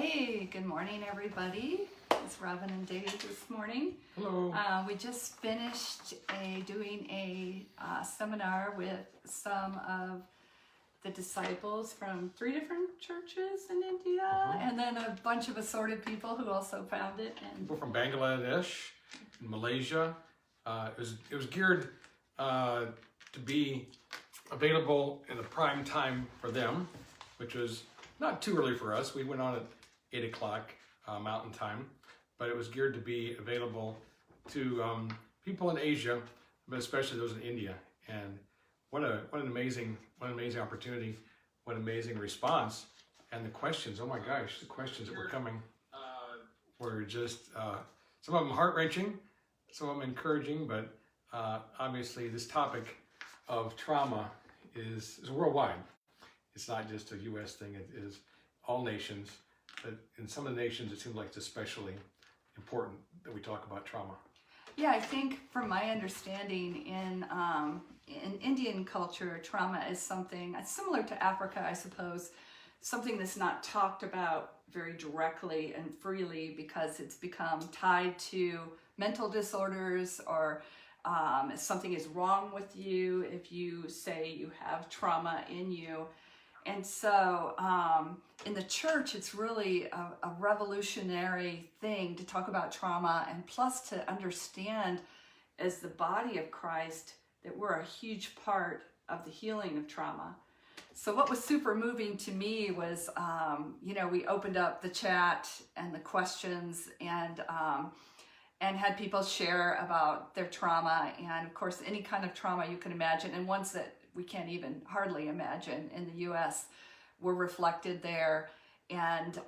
Hey, good morning, everybody. It's Robin and Dave this morning. Hello. We just finished doing a seminar with some of the disciples from 3 different churches in India, and then a bunch of assorted people who also found it. And People from Bangladesh, Malaysia. It was geared to be available in the prime time for them, which was not too early for us. We went on at 8 o'clock Mountain Time, but it was geared to be available to people in Asia, but especially those in India. And what an amazing opportunity, what an amazing response, and the questions. Oh my gosh, the questions that were coming were just some of them heart-wrenching, some of them encouraging, but obviously this topic of trauma is worldwide. It's not just a U.S. thing, it is all nations, but in some of the nations it seems like it's especially important that we talk about trauma. yeah, I think from my understanding in Indian culture, trauma is something similar to Africa, I suppose, something that's not talked about very directly and freely because it's become tied to mental disorders, or if something is wrong with you if you say you have trauma in you. And so in the church, it's really a revolutionary thing to talk about trauma, and plus to understand as the body of Christ that we're a huge part of the healing of trauma. So what was super moving to me was, we opened up the chat and the questions and had people share about their trauma, and of course any kind of trauma you can imagine, and ones that we can't even hardly imagine in the U.S. were reflected there, and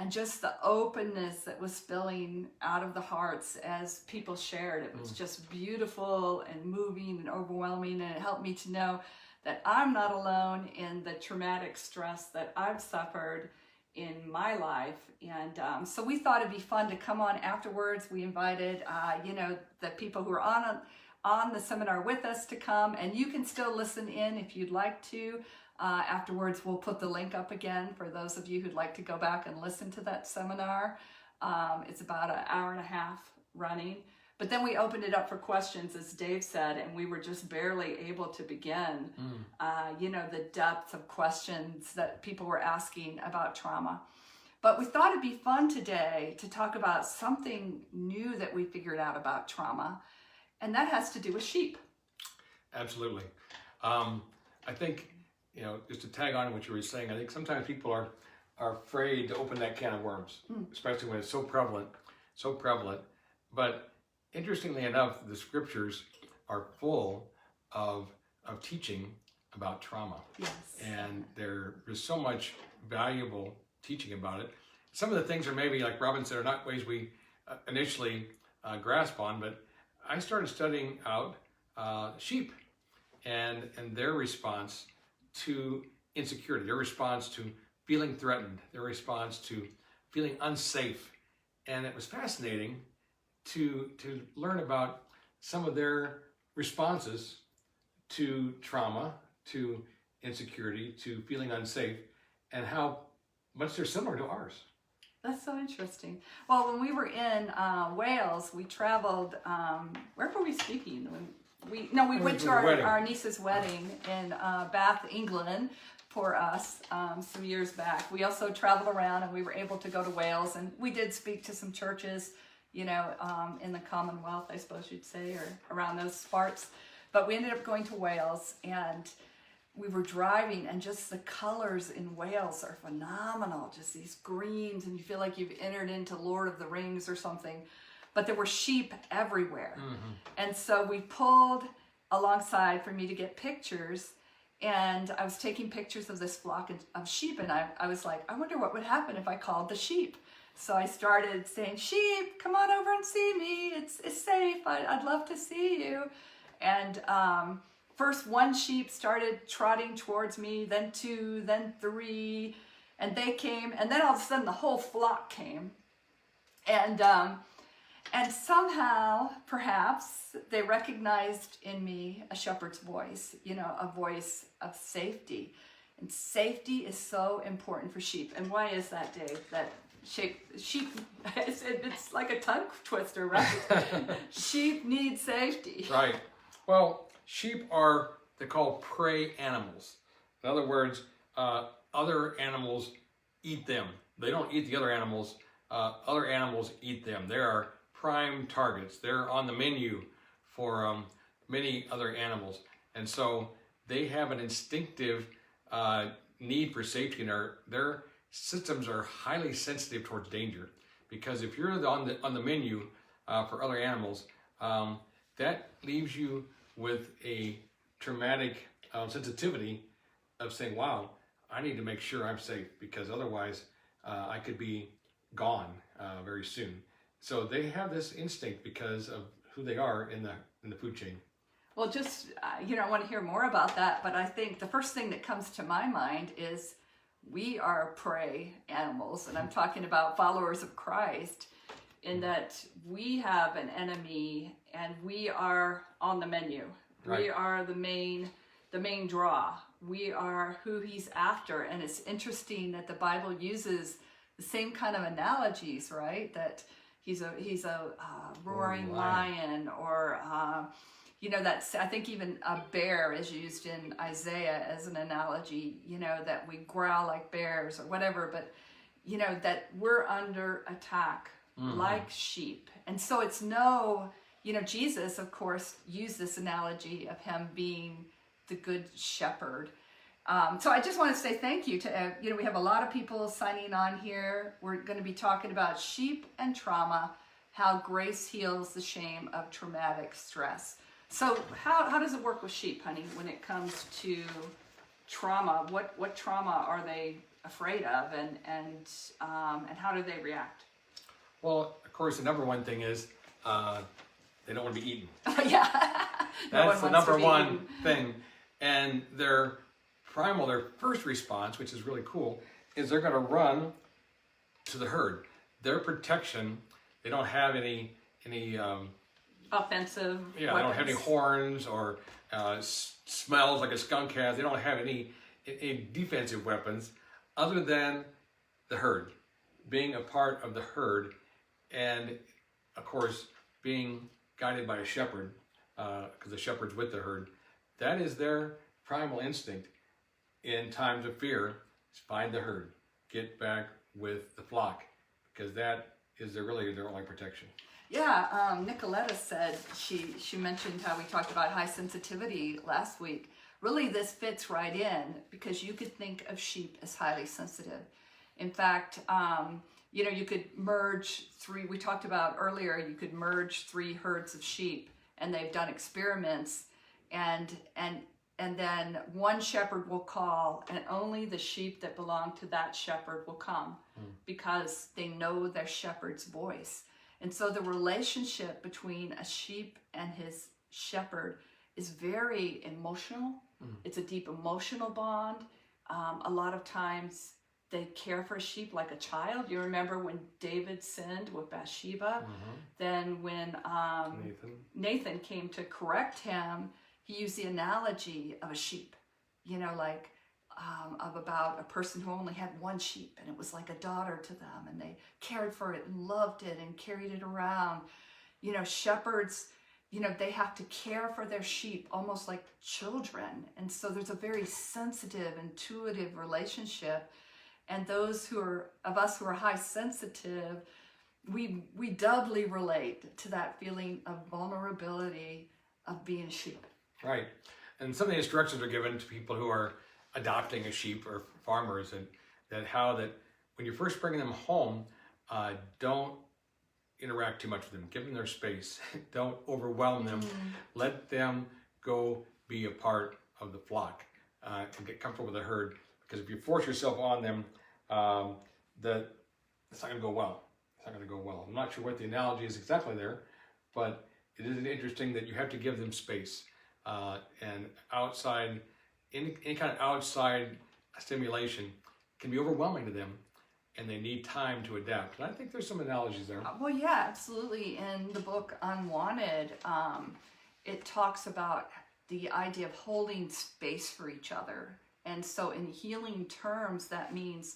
just the openness that was spilling out of the hearts as people shared. It was just beautiful and moving and overwhelming, and it helped me to know that I'm not alone in the traumatic stress that I've suffered in my life. And so we thought it'd be fun to come on afterwards. We invited the people who are on the seminar with us to come, and you can still listen in if you'd like to. Afterwards, we'll put the link up again for those of you who'd like to go back and listen to that seminar. It's about an hour and a half running. But then we opened it up for questions, as Dave said, and we were just barely able to begin, the depth of questions that people were asking about trauma. But we thought it'd be fun today to talk about something new that we figured out about trauma, and that has to do with sheep. Absolutely. I think, just to tag on what you were saying, I think sometimes people are afraid to open that can of worms, especially when it's so prevalent. But interestingly enough, the scriptures are full of teaching about trauma. Yes. And there's so much valuable teaching about it. Some of the things are maybe, like Robin said, are not ways we initially grasp on, but I started studying out sheep and their response to insecurity, their response to feeling threatened, their response to feeling unsafe. And it was fascinating to learn about some of their responses to trauma, to insecurity, to feeling unsafe, and how much they're similar to ours. That's so interesting. Well, when we were in Wales, we traveled, where were we speaking? We went to our niece's wedding in Bath, England for us some years back. We also traveled around, and we were able to go to Wales, and we did speak to some churches, in the Commonwealth, I suppose you'd say, or around those parts. But we ended up going to Wales, and we were driving, and just the colors in Wales are phenomenal. Just these greens, and you feel like you've entered into Lord of the Rings or something. But there were sheep everywhere. And so we pulled alongside for me to get pictures, and I was taking pictures of this flock of sheep, and I was like, I wonder what would happen if I called the sheep. So I started saying, sheep, come on over and see me. It's safe. I'd love to see you. And first one sheep started trotting towards me, then 2, then 3, and they came, and then all of a sudden the whole flock came. And somehow, perhaps, they recognized in me a shepherd's voice, a voice of safety. And safety is so important for sheep. And why is that, Dave? That sheep, it's like a tongue twister, right? Sheep need safety. Right. Well, sheep are, they're called prey animals. In other words, other animals eat them. They don't eat the other animals. Other animals eat them. They are prime targets. They're on the menu for many other animals. And so they have an instinctive need for safety, and their systems are highly sensitive towards danger. Because if you're on the menu for other animals, that leaves you with a traumatic sensitivity of saying, wow, I need to make sure I'm safe, because otherwise I could be gone very soon. So they have this instinct because of who they are in the food chain. Well, just, I want to hear more about that, but I think the first thing that comes to my mind is we are prey animals, and I'm talking about followers of Christ, in that we have an enemy and we are on the menu. Right. We are the main draw. We are who he's after, and it's interesting that the Bible uses the same kind of analogies, right? That he's a roaring lion, or that's, I think even a bear is used in Isaiah as an analogy, that we growl like bears or whatever, but that we're under attack like sheep. And so it's Jesus, of course, used this analogy of him being the good shepherd. So I just want to say thank you to, we have a lot of people signing on here. We're going to be talking about sheep and trauma, how grace heals the shame of traumatic stress. So how does it work with sheep, honey, when it comes to trauma? What trauma are they afraid of, and how do they react? Well, of course, the number one thing is they don't want to be eaten. Yeah. That's the number one thing. And their first response, which is really cool, is they're going to run to the herd. Their protection, they don't have any offensive weapons. They don't have any horns or smells like a skunk has. They don't have any defensive weapons other than the herd, being a part of the herd, and of course being guided by a shepherd, because the shepherd's with the herd. That is their primal instinct in times of fear, is find the herd, get back with the flock, because that is their only protection. Yeah, Nicoletta said, she mentioned how we talked about high sensitivity last week. Really, this fits right in, because you could think of sheep as highly sensitive. In fact, you could merge we talked about earlier, you could merge 3 herds of sheep, and they've done experiments, and then one shepherd will call, and only the sheep that belong to that shepherd will come, because they know their shepherd's voice. And so the relationship between a sheep and his shepherd is very emotional. It's a deep emotional bond. A lot of times they care for a sheep like a child. You remember when David sinned with Bathsheba? Then when Nathan came to correct him, he used the analogy of a sheep, about a person who only had one sheep, and it was like a daughter to them, and they cared for it and loved it and carried it around. Shepherds, they have to care for their sheep almost like children. And so there's a very sensitive, intuitive relationship. And those of us who are high sensitive, we doubly relate to that feeling of vulnerability of being a sheep. Right. And some of the instructions are given to people who are adopting a sheep, or farmers, and that when you're first bringing them home, don't interact too much with them. Give them their space. Don't overwhelm them. Let them go be a part of the flock and get comfortable with the herd. Because if you force yourself on them, it's not going to go well. It's not going to go well. I'm not sure what the analogy is exactly there, but it is interesting that you have to give them space. And outside, any kind of outside stimulation can be overwhelming to them, and they need time to adapt. And I think there's some analogies there. Well, yeah, absolutely. In the book Unwanted, it talks about the idea of holding space for each other And so in healing terms, that means,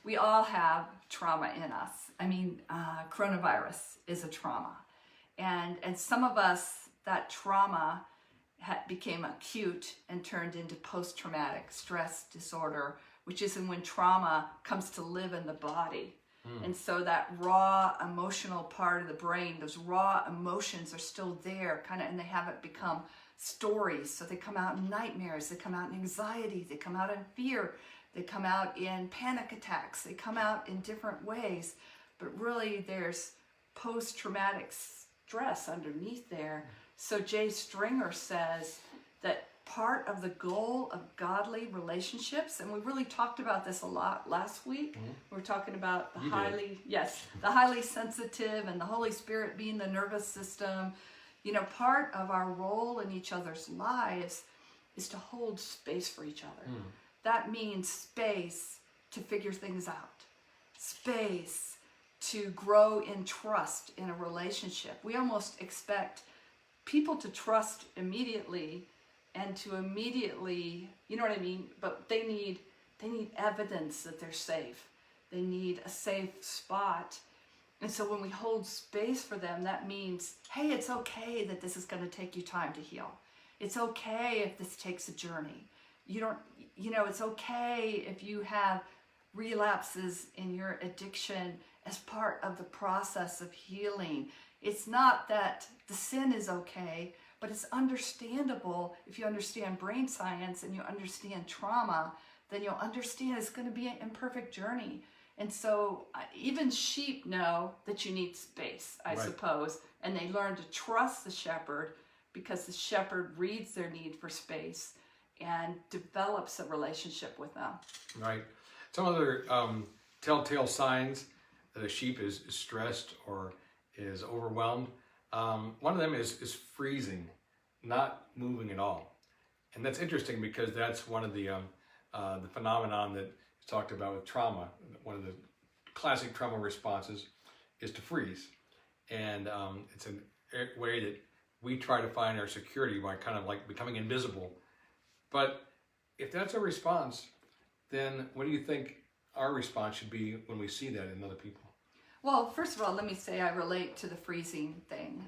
we all have trauma in us. I mean, coronavirus is a trauma. And some of us, that trauma became acute and turned into post-traumatic stress disorder, which is when trauma comes to live in the body. And so that raw emotional part of the brain, those raw emotions are still there, and they haven't become stories. So they come out in nightmares, they come out in anxiety, they come out in fear, they come out in panic attacks, they come out in different ways. But really there's post-traumatic stress underneath there. So Jay Stringer says that part of the goal of godly relationships, and we really talked about this a lot last week. We were talking about the highly sensitive and the Holy Spirit being the nervous system. Part of our role in each other's lives is to hold space for each other. That means space to figure things out, space to grow in trust in a relationship. We almost expect people to trust immediately and to immediately, you know what I mean? But they need evidence that they're safe. They need a safe spot. And so when we hold space for them, that means, hey, it's okay that this is going to take you time to heal. It's okay if this takes a journey. It's okay if you have relapses in your addiction as part of the process of healing. It's not that the sin is okay, but it's understandable. If you understand brain science and you understand trauma, then you'll understand it's going to be an imperfect journey. And so even sheep know that you need space, I suppose, and they learn to trust the shepherd because the shepherd reads their need for space and develops a relationship with them. Right. Some other telltale signs that a sheep is stressed or is overwhelmed. One of them is freezing, not moving at all. And that's interesting because that's one of the phenomenon that is talked about with trauma. One of the classic trauma responses is to freeze. And it's a way that we try to find our security by kind of like becoming invisible. But if that's a response, then what do you think our response should be when we see that in other people? Well, first of all, let me say I relate to the freezing thing,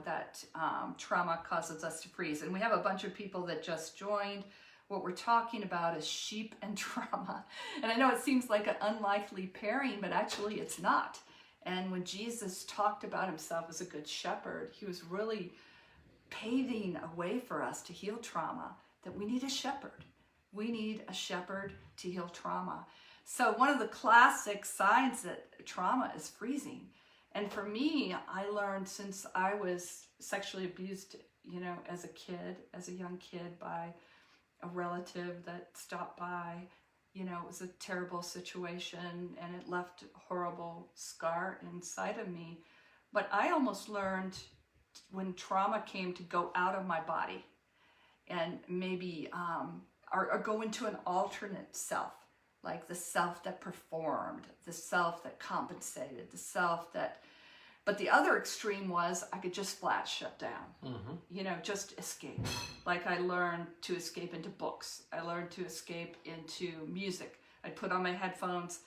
that trauma causes us to freeze. And we have a bunch of people that just joined. What we're talking about is sheep and trauma. And I know it seems like an unlikely pairing, but actually it's not. And when Jesus talked about himself as a good shepherd, he was really paving a way for us to heal trauma, that we need a shepherd. We need a shepherd to heal trauma. So one of the classic signs that trauma is freezing. And for me, I learned since I was sexually abused, as a young kid by a relative that stopped by. It was a terrible situation and it left a horrible scar inside of me. But I almost learned when trauma came to go out of my body and maybe or go into an alternate self. Like the self that performed, the self that compensated, but the other extreme was I could just flat shut down, just escape. Like I learned to escape into books. I learned to escape into music. I'd put on my headphones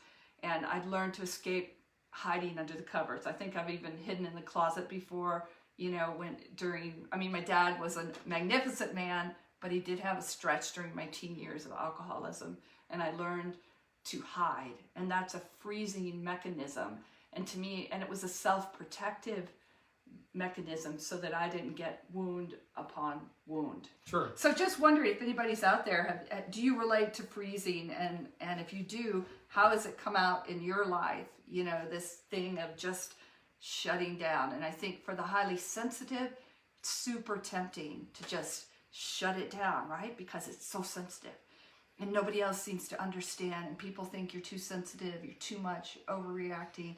and I'd learn to escape hiding under the covers. I think I've even hidden in the closet before, my dad was a magnificent man, but he did have a stretch during my teen years of alcoholism. And I learned to hide, and that's a freezing mechanism. And to me, and it was a self-protective mechanism so that I didn't get wound upon wound. Sure. So just wondering if anybody's out there, do you relate to freezing? And if you do, how has it come out in your life? This thing of just shutting down. And I think for the highly sensitive, it's super tempting to just shut it down, right? Because it's so sensitive. And nobody else seems to understand, and people think you're too sensitive, you're too much, overreacting.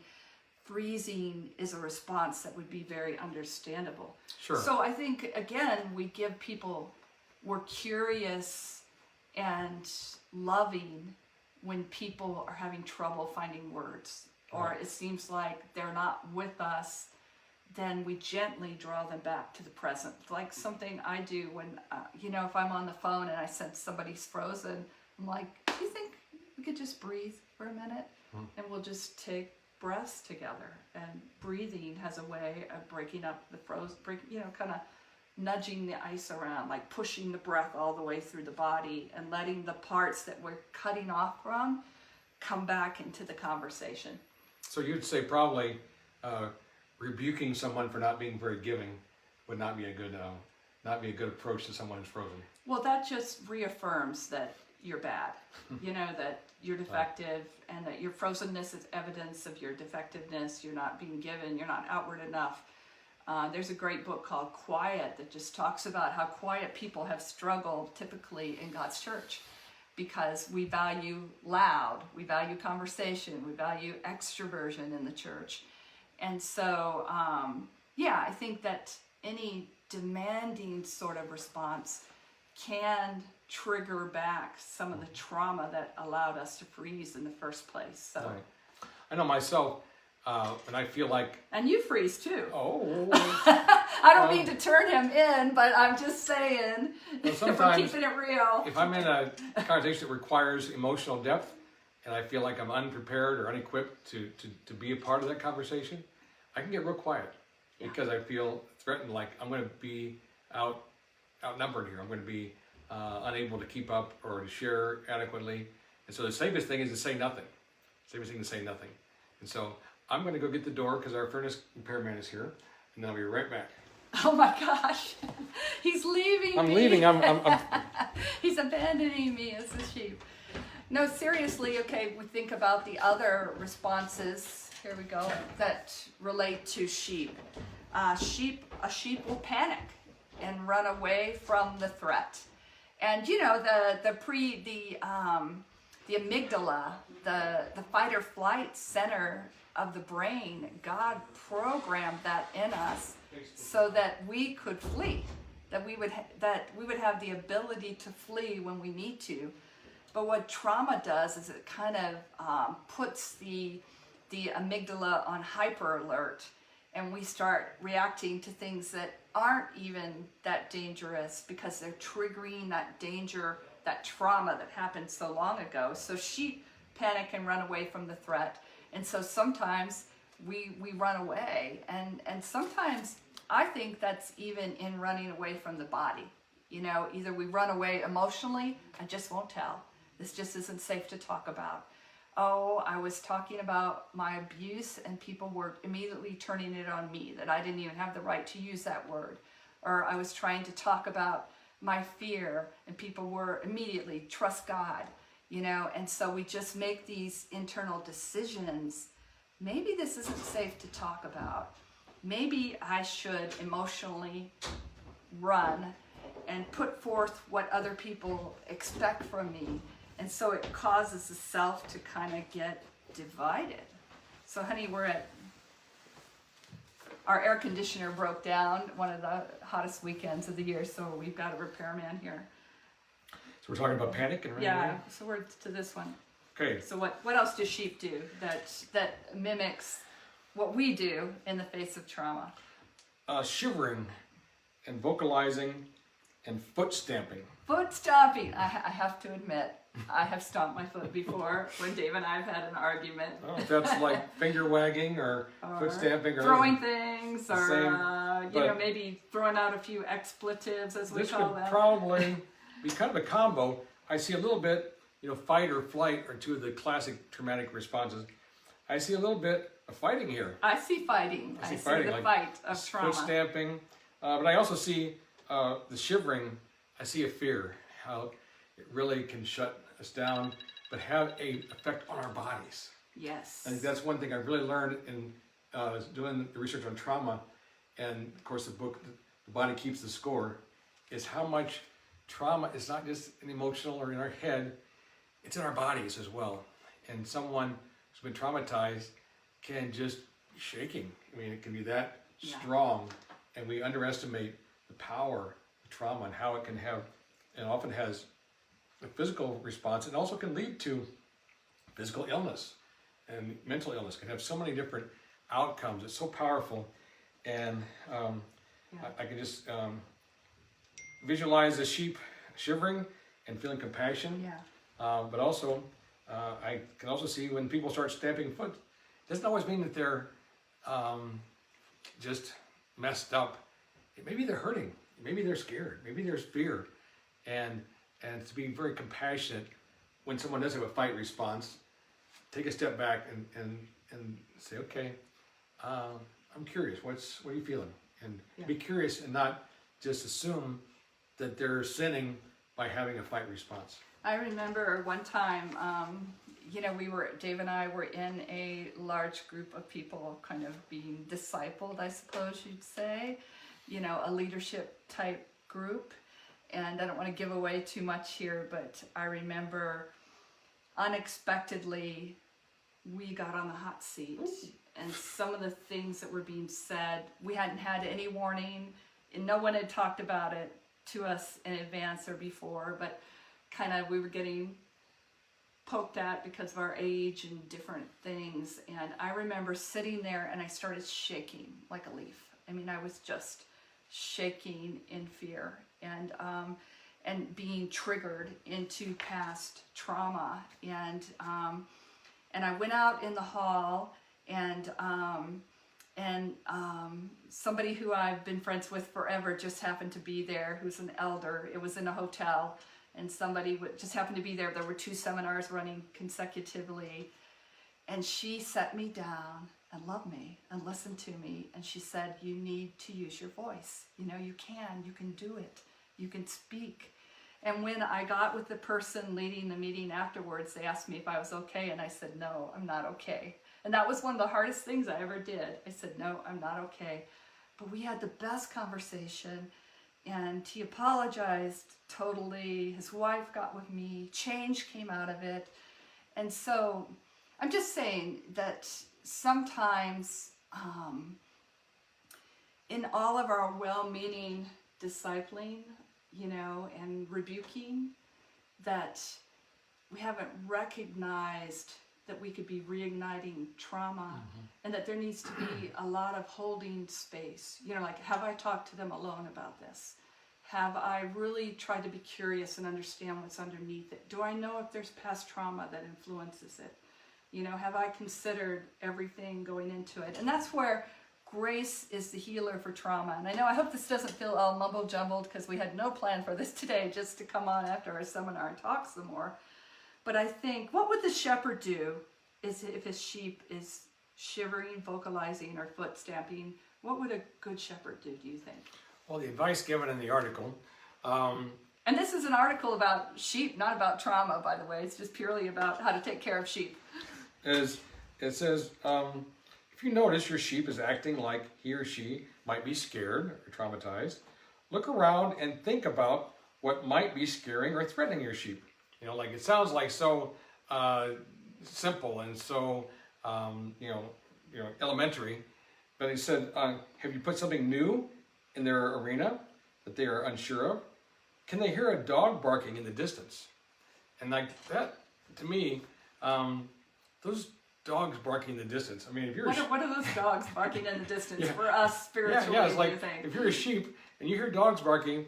Freezing is a response that would be very understandable. Sure. So I think, again, we're curious and loving when people are having trouble finding words, or it seems like they're not with us then we gently draw them back to the present. Like something I do when, if I'm on the phone and I sense somebody's frozen, I'm like, do you think we could just breathe for a minute? And we'll just take breaths together. And breathing has a way of breaking up the kind of nudging the ice around, like pushing the breath all the way through the body and letting the parts that we're cutting off from come back into the conversation. So you'd say probably rebuking someone for not being very giving would not be a good approach to someone who's frozen. Well, that just reaffirms that you're bad, that you're defective, and that your frozenness is evidence of your defectiveness. You're not being given, you're not outward enough. There's a great book called Quiet that just talks about how quiet people have struggled typically in God's church, because we value loud, we value conversation, we value extroversion in the church. And so, I think that any demanding sort of response can trigger back some of the trauma that allowed us to freeze in the first place. So, right. I know myself, when I feel like... And you freeze too. Oh. I don't mean to turn him in, but I'm just saying, if we're keeping it real. If I'm in a conversation that requires emotional depth, and I feel like I'm unprepared or unequipped to be a part of that conversation, I can get real quiet because I feel threatened, like I'm going to be outnumbered here. I'm going to be unable to keep up or to share adequately. And so the safest thing is to say nothing. Safest thing to say nothing. And so I'm going to go get the door because our furnace repairman is here, and then I'll be right back. Oh my gosh, he's leaving I'm me. leaving. I'm He's abandoning me as a sheep. No, seriously, okay, we think about the other responses, here we go, that relate to sheep. A sheep will panic and run away from the threat. And the amygdala, the fight or flight center of the brain, God programmed that in us so that we could flee, that we would have the ability to flee when we need to. But what trauma does is it kind of puts the amygdala on hyper alert, and we start reacting to things that aren't even that dangerous because they're triggering that danger, that trauma that happened so long ago. So sheep panic and run away from the threat. And so sometimes we run away, and sometimes I think that's even in running away from the body. Either we run away emotionally, I just won't tell. This just isn't safe to talk about. Oh, I was talking about my abuse and people were immediately turning it on me, that I didn't even have the right to use that word. Or I was trying to talk about my fear and people were immediately, trust God, and so we just make these internal decisions. Maybe this isn't safe to talk about. Maybe I should emotionally run and put forth what other people expect from me. And so it causes the self to kind of get divided. So honey, our air conditioner broke down one of the hottest weekends of the year, so we've got a repairman here. So we're talking about panic and running away? Yeah, so we're to this one. Okay. So what else do sheep do that mimics what we do in the face of trauma? Shivering and vocalizing and foot stamping. Foot stomping. I have to admit, I have stomped my foot before when Dave and I have had an argument. I don't know if that's like finger wagging or foot stamping or throwing things, or same, maybe throwing out a few expletives, as we call them. This could probably be kind of a combo. I see a little bit, fight or flight are two of the classic traumatic responses. I see a little bit of fighting here. I see fighting. I see the like fight of trauma. Foot stamping, but I also see the shivering. I see a fear, how it really can shut us down, but have an effect on our bodies. Yes. I think that's one thing I really learned in doing the research on trauma, and of course the book, The Body Keeps the Score, is how much trauma is not just an emotional or in our head, it's in our bodies as well. And someone who's been traumatized can just be shaking. I mean, it can be that strong, and we underestimate the power of trauma and how it can have, and often has, a physical response, and also can lead to physical illness and mental illness. Can have so many different outcomes. It's so powerful. and Yeah. I can just visualize the sheep shivering and feeling compassion. Yeah. But also, I can also see when people start stamping foot, it doesn't always mean that they're just messed up. Maybe they're hurting. Maybe they're scared. Maybe there's fear. And to be very compassionate when someone does have a fight response, take a step back and say, okay, I'm curious. What are you feeling? And be curious and not just assume that they're sinning by having a fight response. I remember one time, Dave and I were in a large group of people kind of being discipled, I suppose you'd say, a leadership type group. And I don't want to give away too much here, but I remember unexpectedly we got on the hot seat. Ooh. And some of the things that were being said, we hadn't had any warning, and no one had talked about it to us in advance or before, but kind of we were getting poked at because of our age and different things. And I remember sitting there and I started shaking like a leaf. I mean, I was just shaking in fear and being triggered into past trauma. And I went out in the hall, and somebody who I've been friends with forever just happened to be there, who's an elder. It was in a hotel, and somebody just happened to be there. There were 2 seminars running consecutively, and she sat me down and loved me and listened to me, and she said, you need to use your voice. You can do it. You can speak. And when I got with the person leading the meeting afterwards, they asked me if I was okay, and I said, no, I'm not okay. And that was one of the hardest things I ever did. I said, no, I'm not okay. But we had the best conversation, and he apologized totally. His wife got with me. Change came out of it. And so I'm just saying that sometimes in all of our well-meaning discipling, and rebuking, that we haven't recognized that we could be reigniting trauma, and that there needs to be a lot of holding space. Like, have I talked to them alone about this? Have I really tried to be curious and understand what's underneath it? Do I know if there's past trauma that influences it? Have I considered everything going into it? And that's where grace is the healer for trauma. And I hope this doesn't feel all mumble jumbled, because we had no plan for this today, just to come on after our seminar and talk some more. But I think, what would the shepherd do if his sheep is shivering, vocalizing, or foot stamping? What would a good shepherd do you think? Well, the advice given in the article, and this is an article about sheep, not about trauma, by the way. It's just purely about how to take care of sheep. It says, if you notice your sheep is acting like he or she might be scared or traumatized, look around and think about what might be scaring or threatening your sheep. It sounds like so simple and so elementary. But he said, have you put something new in their arena that they are unsure of? Can they hear a dog barking in the distance? And like that, to me, those dogs barking in the distance. I mean, if you're what are those dogs barking in the distance for us spiritually? Yeah, it's like, if you're a sheep and you hear dogs barking,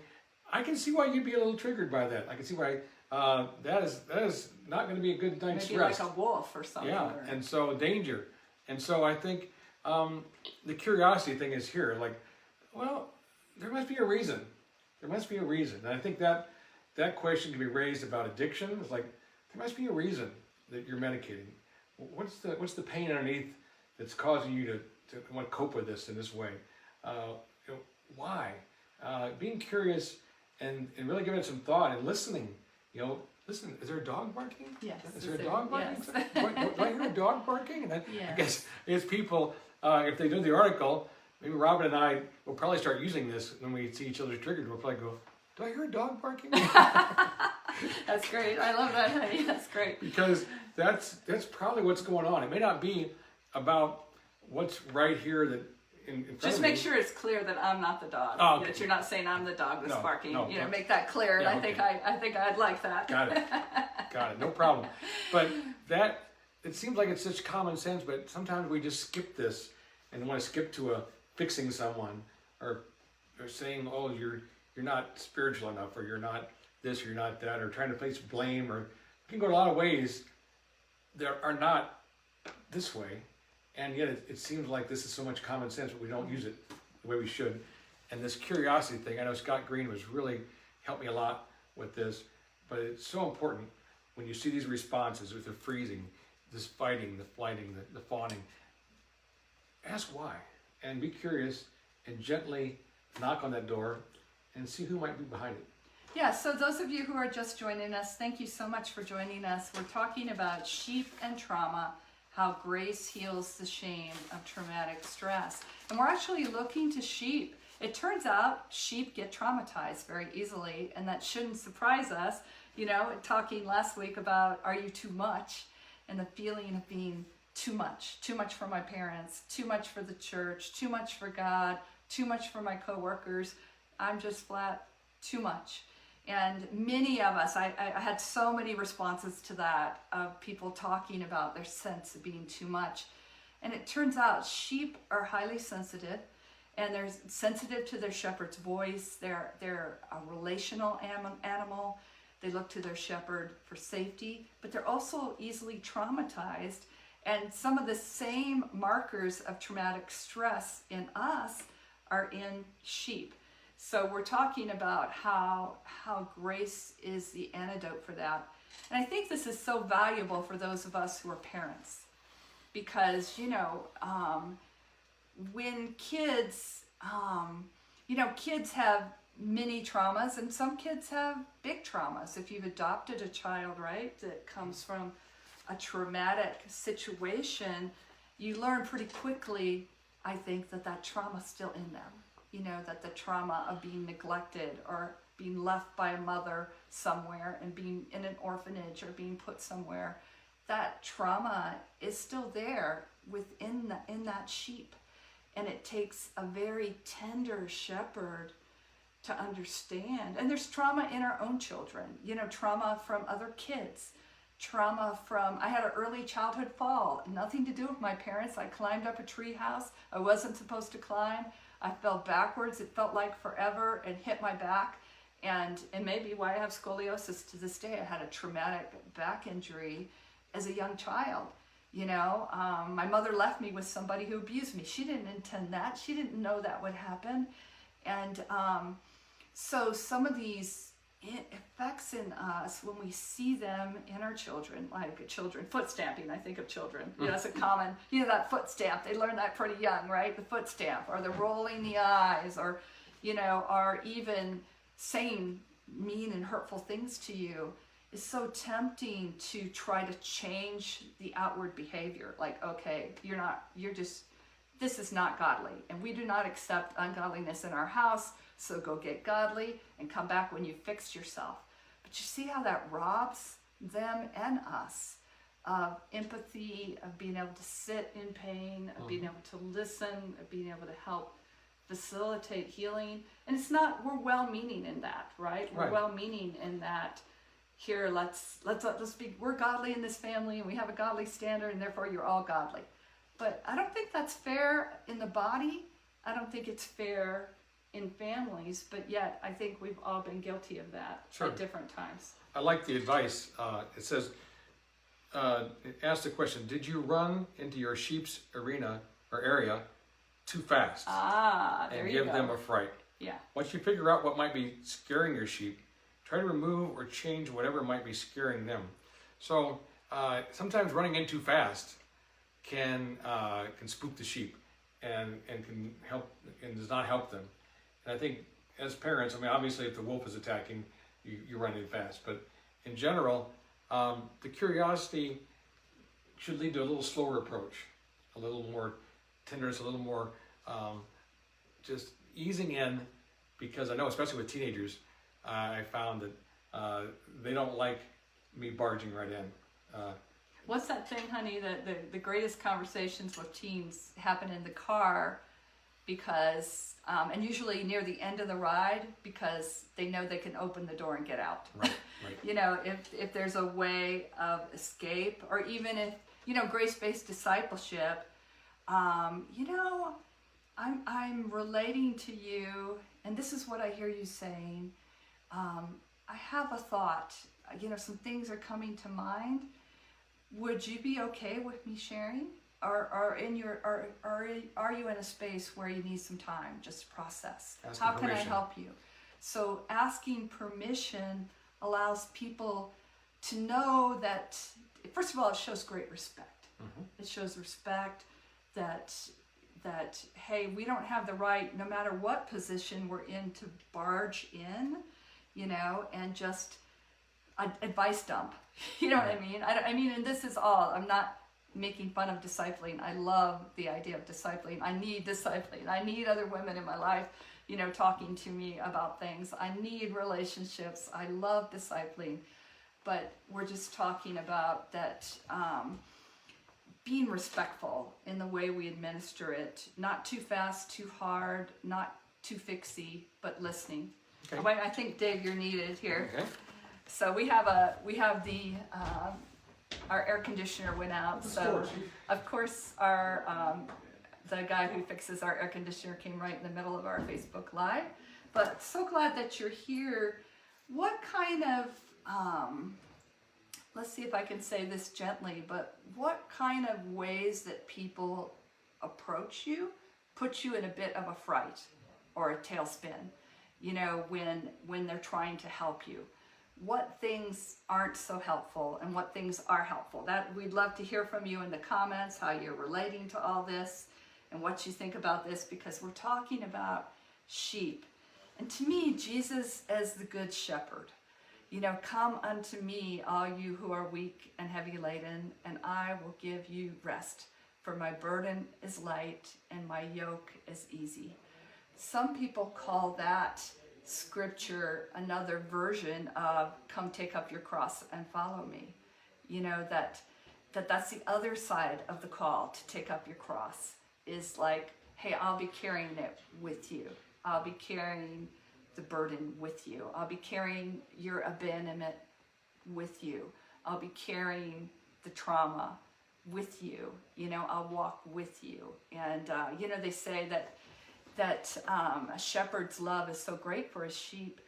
I can see why you'd be a little triggered by that. I can see why that is not going to be a good night's maybe rest. Like a wolf or something. Yeah, and so danger. And so I think the curiosity thing is here. Like, well, there must be a reason. There must be a reason. And I think that question can be raised about addiction. It's like, there must be a reason that you're medicating. What's the pain underneath that's causing you to want to cope with this in this way? Why? Being curious and really giving it some thought and listening. Listen, is there a dog barking? Yes. Is there a dog barking? Yes. Do I hear a dog barking? And yes. I guess it's people, if they do the article, maybe Robin and I will probably start using this when we see each other triggered. We'll probably go, do I hear a dog barking? That's great. I love that, honey. That's great. Because that's probably what's going on. It may not be about what's right here that in front Just of make me. sure it's clear that I'm not the dog. Oh, okay. That you're not saying I'm the dog that's barking. No, make that clear. Yeah, And I think I'd like that. Got it. No problem. But it seems like it's such common sense, but sometimes we just skip this and want to skip to fixing someone or saying, oh, you're not spiritual enough, or you're not this, or you're not that, or trying to place blame, or it can go a lot of ways that are not this way. And yet it seems like this is so much common sense, but we don't use it the way we should. And this curiosity thing, I know Scott Green was really helped me a lot with this, but it's so important when you see these responses with the freezing, this fighting, the flighting, the fawning. Ask why, and be curious, and gently knock on that door and see who might be behind it. Yeah, so those of you who are just joining us, thank you so much for joining us. We're talking about sheep and trauma, how grace heals the shame of traumatic stress. And we're actually looking to sheep. It turns out sheep get traumatized very easily, and that shouldn't surprise us. You know, talking last week about are you too much, and the feeling of being too much for my parents, too much for the church, too much for God, too much for my coworkers. I'm just flat too much. And many of us, I had so many responses to that of people talking about their sense of being too much. And it turns out sheep are highly sensitive, and they're sensitive to their shepherd's voice. They're a relational animal. They look to their shepherd for safety, but they're also easily traumatized. And some of the same markers of traumatic stress in us are in sheep. So we're talking about how grace is the antidote for that. And I think this is so valuable for those of us who are parents, because, when kids, kids have mini traumas, and some kids have big traumas. If you've adopted a child, right, that comes from a traumatic situation, you learn pretty quickly, I think, that trauma's still in them. That the trauma of being neglected or being left by a mother somewhere and being in an orphanage or being put somewhere, that trauma is still there in that sheep. And it takes a very tender shepherd to understand. And there's trauma in our own children, trauma from other kids, trauma from, I had an early childhood fall, nothing to do with my parents. I climbed up a tree house I wasn't supposed to climb. I fell backwards. It felt like forever and hit my back. And maybe why I have scoliosis to this day. I had a traumatic back injury as a young child. My mother left me with somebody who abused me. She didn't intend that. She didn't know that would happen. And so some of these effects in us, when we see them in our children, like children, foot stamping, I think of children. That's a common, that foot stamp, they learn that pretty young, right? The foot stamp, or the rolling the eyes, or, or even saying mean and hurtful things to you, is so tempting to try to change the outward behavior. Like, okay, this is not godly, and we do not accept ungodliness in our house, so go get godly and come back when you fixed yourself. But you see how that robs them and us of empathy, of being able to sit in pain, of being able to listen, of being able to help facilitate healing. And it's not, we're well-meaning in that, right? We're well-meaning in that. Here, let's be, we're godly in this family, and we have a godly standard, and therefore you're all godly. But I don't think that's fair in the body. I don't think it's fair in families, but yet I think we've all been guilty of that at different times. I like the advice. It says, it asks the question, did you run into your sheep's arena or area too fast? There and you give go. them a fright. Yeah. Once you figure out what might be scaring your sheep, try to remove or change whatever might be scaring them. So sometimes running in too fast can spook the sheep and can help and does not help them. And I think as parents, obviously if the wolf is attacking, you run in fast. But in general, the curiosity should lead to a little slower approach, a little more tenderness, a little more just easing in, because I know, especially with teenagers, I found that they don't like me barging right in. What's that thing, honey, that the greatest conversations with teens happen in the car, because, and usually near the end of the ride, because they know they can open the door and get out. Right. If there's a way of escape, or even if, grace-based discipleship, I'm relating to you, and this is what I hear you saying. I have a thought. Some things are coming to mind. Would you be okay with me sharing? Are you in a space where you need some time just to process? Asking How can I permission. help you? So asking permission allows people to know that, first of all, it shows great respect. It shows respect that hey, we don't have the right, no matter what position we're in, to barge in, and just advice dump. You know what I mean? I mean, and this is all, I'm not making fun of discipling. I love the idea of discipling. I need discipling. I need other women in my life, talking to me about things. I need relationships. I love discipling. But we're just talking about that, being respectful in the way we administer it. Not too fast, too hard, not too fixy, but listening. Okay. Wait, I think, Dave, you're needed here. Okay. So we have the our air conditioner went out. So of course our the guy who fixes our air conditioner came right in the middle of our Facebook Live. But so glad that you're here. What kind of let's see if I can say this gently, but what kind of ways that people approach you put you in a bit of a fright or a tailspin, when they're trying to help you? What things aren't so helpful and what things are helpful? That we'd love to hear from you in the comments, how you're relating to all this and what you think about this, because we're talking about sheep. And to me, Jesus as the good shepherd, come unto me, all you who are weak and heavy laden, and I will give you rest. For my burden is light and my yoke is easy. Some people call that scripture another version of come take up your cross and follow me. That's the other side of the call to take up your cross, is like, hey, I'll be carrying it with you. I'll be carrying the burden with you. I'll be carrying your abandonment with you. I'll be carrying the trauma with you. I'll walk with you. And they say that a shepherd's love is so great for his sheep.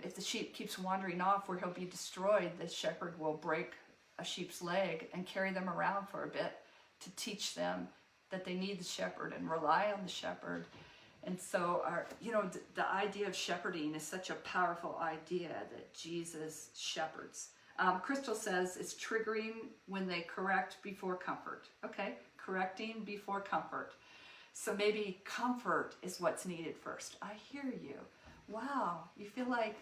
If the sheep keeps wandering off where he'll be destroyed, the shepherd will break a sheep's leg and carry them around for a bit to teach them that they need the shepherd and rely on the shepherd. And so the idea of shepherding is such a powerful idea, that Jesus shepherds. Crystal says it's triggering when they correct before comfort. Okay, correcting before comfort. So maybe comfort is what's needed first. I hear you. Wow, you feel like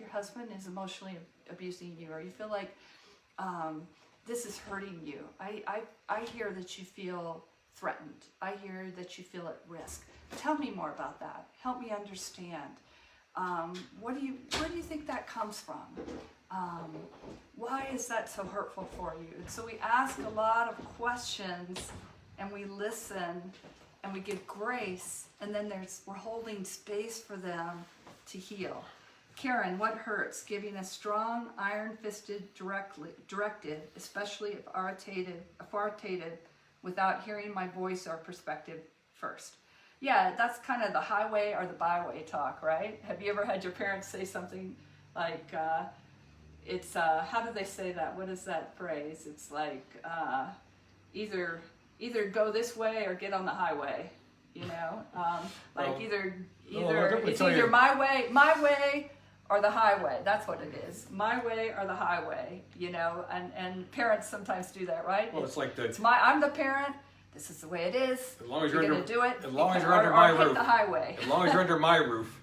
your husband is emotionally abusing you, or you feel like this is hurting you. I hear that you feel threatened. I hear that you feel at risk. Tell me more about that. Help me understand. Where do you think that comes from? Why is that so hurtful for you? And so we ask a lot of questions, and we listen, and we give grace, and then we're holding space for them to heal. Karen, what hurts? Giving a strong, iron-fisted directive, especially if authoritative, without hearing my voice or perspective first. Yeah, that's kind of the highway or the byway talk, right? Have you ever had your parents say something like, how do they say that? What is that phrase? It's like, either go this way or get on the highway, it's either my way or the highway. That's what it is. My way or the highway, and parents sometimes do that, right? Well, it's like I'm the parent. This is the way it is. As long as you're you're going to do it. As long as you're under my roof. The highway. As long as you're under my roof.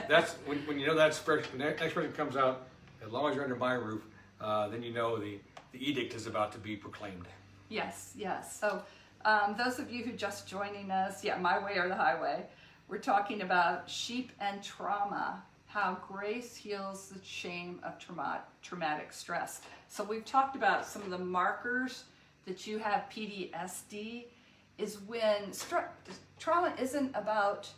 That's when you know that expression. When that expression comes out, as long as you're under my roof, then you know the edict is about to be proclaimed. Yes. So those of you who just joining us, my way or the highway, we're talking about sheep and trauma, how grace heals the shame of traumatic stress. So we've talked about some of the markers that you have PTSD is when trauma isn't about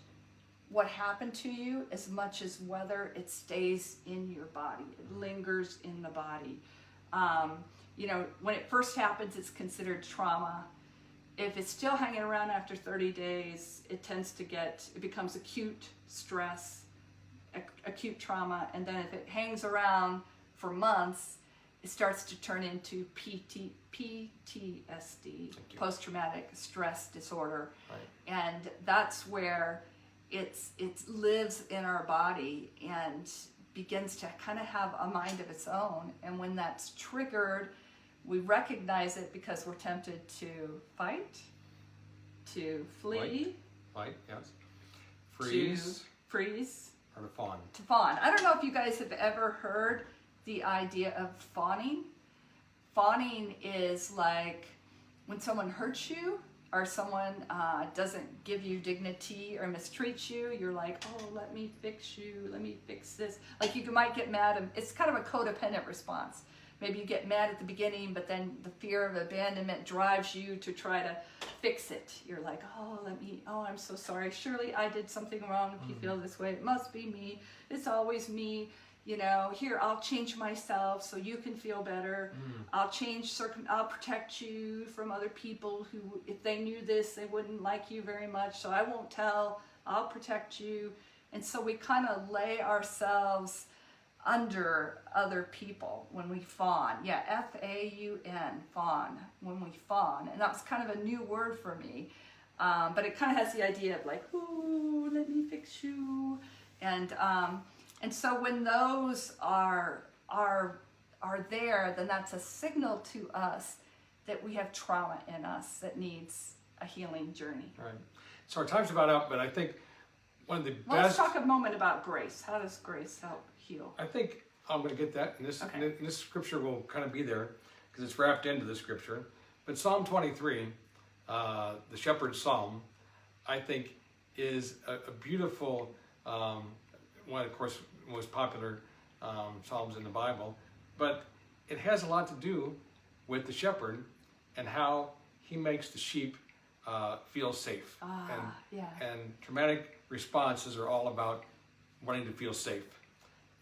what happened to you as much as whether it stays in your body, it lingers in the body. When it first happens, it's considered trauma. If it's still hanging around after 30 days, it becomes acute stress, acute trauma. And then if it hangs around for months, it starts to turn into PTSD, post-traumatic stress disorder. Right. And that's where it lives in our body and begins to kind of have a mind of its own. And when that's triggered, we recognize it because we're tempted to fight, to flee, Fight, yes. to freeze, or to fawn. to fawn. I don't know if you guys have ever heard the idea of fawning. Fawning is like when someone hurts you or someone doesn't give you dignity or mistreats you, you're like, oh, let me fix you, let me fix this. Like you might get mad. It's kind of a codependent response. Maybe you get mad at the beginning, but then the fear of abandonment drives you to try to fix it. You're like, oh, I'm so sorry. Surely I did something wrong if you feel this way. It must be me. It's always me. You know, here, I'll change myself so you can feel better. I'll protect you from other people who, if they knew this, they wouldn't like you very much. So I won't tell. I'll protect you. And so we kind of lay ourselves under other people when we fawn. Yeah, F-A-U-N, fawn, when we fawn. And that was kind of a new word for me. But it kind of has the idea of like, ooh, let me fix you. And so when those are there, then that's a signal to us that we have trauma in us that needs a healing journey. Right. So our time's about up, but I think one of the best... Let's talk a moment about grace. How does grace help heal? I think I'm going to get that, and this scripture will kind of be there because it's wrapped into the scripture. But Psalm 23, the Shepherd's Psalm, I think is a beautiful, one of course, most popular Psalms in the Bible, but it has a lot to do with the shepherd and how he makes the sheep feel safe. And traumatic responses are all about wanting to feel safe.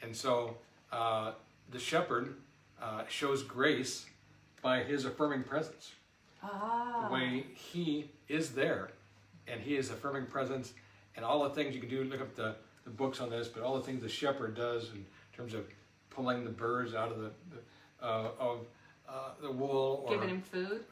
And so the shepherd shows grace by his affirming presence. The way he is there, and he is affirming presence, and all the things you can do, look up the books on this, but all the things the shepherd does in terms of pulling the birds out of the wool, or giving him food,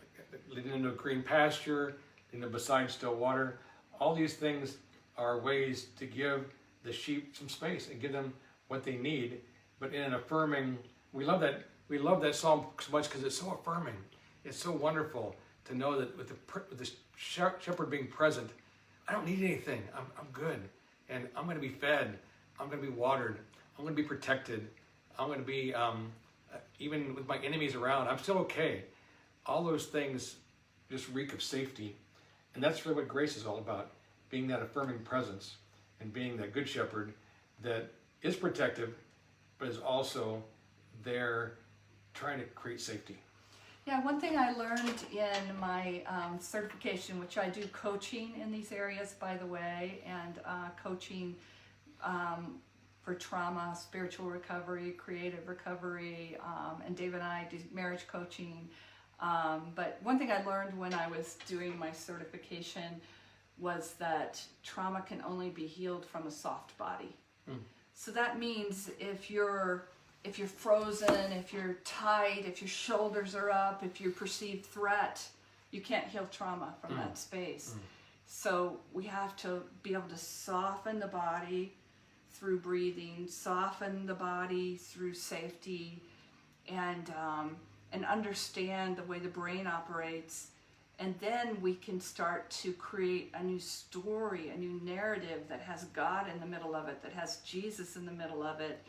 leading them to a green pasture, leading them beside still water. All these things are ways to give the sheep some space and give them what they need, but in an affirming. We love that psalm so much because it's so affirming. It's so wonderful to know that with the shepherd being present, I don't need anything. I'm good, and I'm going to be fed. I'm going to be watered. I'm going to be protected. I'm going to be even with my enemies around. I'm still okay. All those things just reek of safety, and that's really what grace is all about: being that affirming presence and being that good shepherd that is protective, but is also there trying to create safety. Yeah, one thing I learned in my certification, which I do coaching in these areas, by the way, and coaching for trauma, spiritual recovery, creative recovery, and Dave and I do marriage coaching. But one thing I learned when I was doing my certification was that trauma can only be healed from a soft body. So that means if you're frozen, if you're tight, if your shoulders are up, if you perceive threat, you can't heal trauma from that space. So we have to be able to soften the body through breathing, soften the body through safety, and understand the way the brain operates. And then we can start to create a new story, a new narrative that has God in the middle of it, that has Jesus in the middle of it,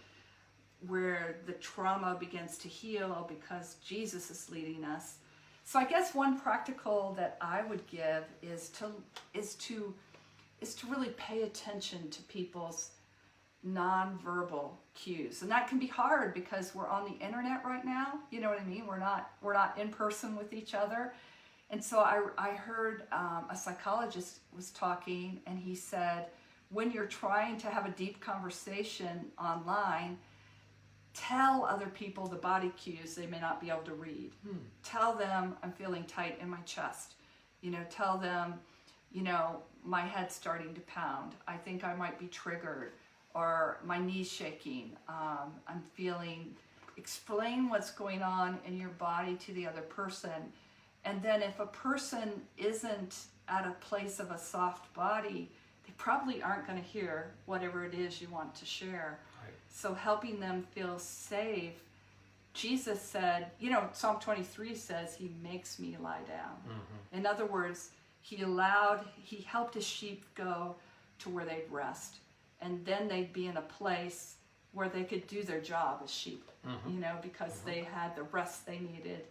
where the trauma begins to heal because Jesus is leading us. So I guess one practical that I would give is to really pay attention to people's nonverbal cues. And that can be hard because we're on the internet right now. You know what I mean? We're not in person with each other. And so I heard a psychologist was talking, and he said, when you're trying to have a deep conversation online, tell other people the body cues they may not be able to read. Tell them, I'm feeling tight in my chest. tell them, my head's starting to pound. I think I might be triggered, or my knee's shaking. I'm feeling, explain what's going on in your body to the other person. And then if a person isn't at a place of a soft body, they probably aren't going to hear whatever it is you want to share. Right. So helping them feel safe. Jesus said, Psalm 23 says, he makes me lie down. Mm-hmm. In other words, he helped his sheep go to where they'd rest. And then they'd be in a place where they could do their job as sheep, mm-hmm. Because mm-hmm. they had the rest they needed.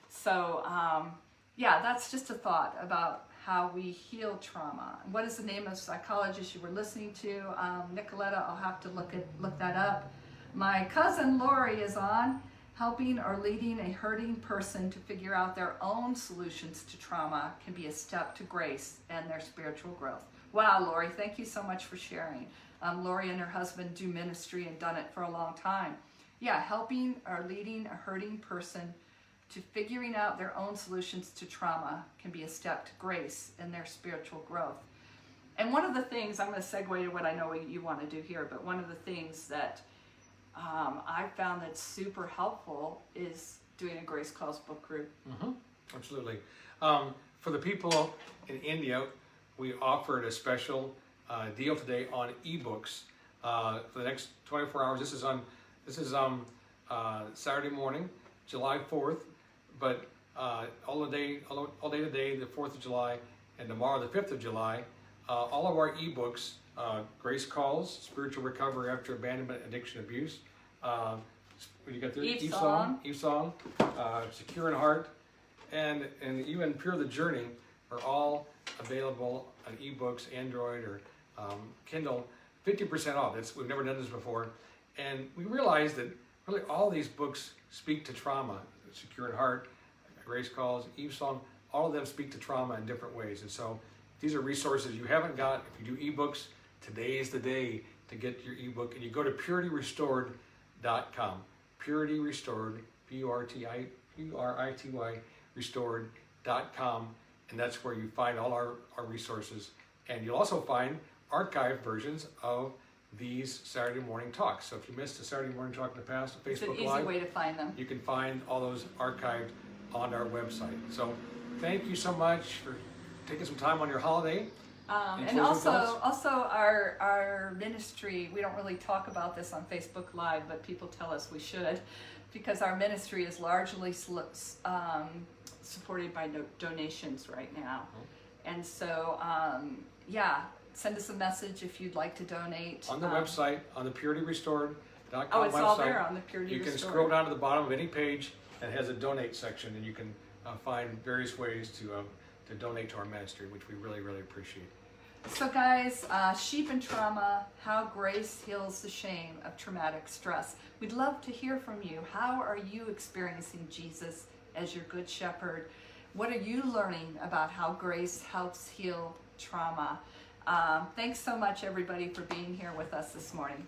So, that's just a thought about how we heal trauma. What is the name of the psychologist you were listening to? Nicoletta, I'll have to look that up. My cousin Lori is on, helping or leading a hurting person to figure out their own solutions to trauma can be a step to grace and their spiritual growth. Wow, Lori, thank you so much for sharing. Lori and her husband do ministry and done it for a long time. Yeah, helping or leading a hurting person to figuring out their own solutions to trauma can be a step to grace and their spiritual growth. And one of the things, I'm going to segue to what I know you want to do here, but one of the things that I found that's super helpful is doing a Grace Calls book group. Mm-hmm. Absolutely. For the people in India, we offered a special deal today on ebooks for the next 24 hours. This is Saturday morning, July 4th, but all day today, the 4th of July, and tomorrow, the 5th of July, all of our ebooks, Grace Calls, Spiritual Recovery After Abandonment, Addiction, Abuse, what do you got there? Eve Song, Secure in Heart, and even Pure the Journey are all available on ebooks, Android or Kindle, 50% off. We've never done this before, and we realized that really all these books speak to trauma. Secure in Heart, Grace Calls, Eve Song, all of them speak to trauma in different ways. And so these are resources you haven't got. If you do ebooks, today is the day to get your ebook. And you go to purityrestored.com. Purity Restored, P-U-R-I-T-Y, restored.com. And that's where you find all our resources. And you'll also find archived versions of these Saturday morning talks. So if you missed a Saturday morning talk in the past, Facebook it's an easy Live, way to find them. You can find all those archived on our website. So thank you so much for taking some time on your holiday. And also our ministry, we don't really talk about this on Facebook Live, but people tell us we should, because our ministry is largely supported by donations right now. And so, send us a message if you'd like to donate. On the website, on the purityrestored.com website. Oh, it's all there on the Purity You can Restored. scroll down to the bottom of any page and it has a donate section, and you can find various ways to donate to our ministry, which we really, really appreciate. So guys, Sheep and Trauma, how grace heals the shame of traumatic stress. We'd love to hear from you. How are you experiencing Jesus as your good shepherd? What are you learning about how grace helps heal trauma? Thanks so much, everybody, for being here with us this morning.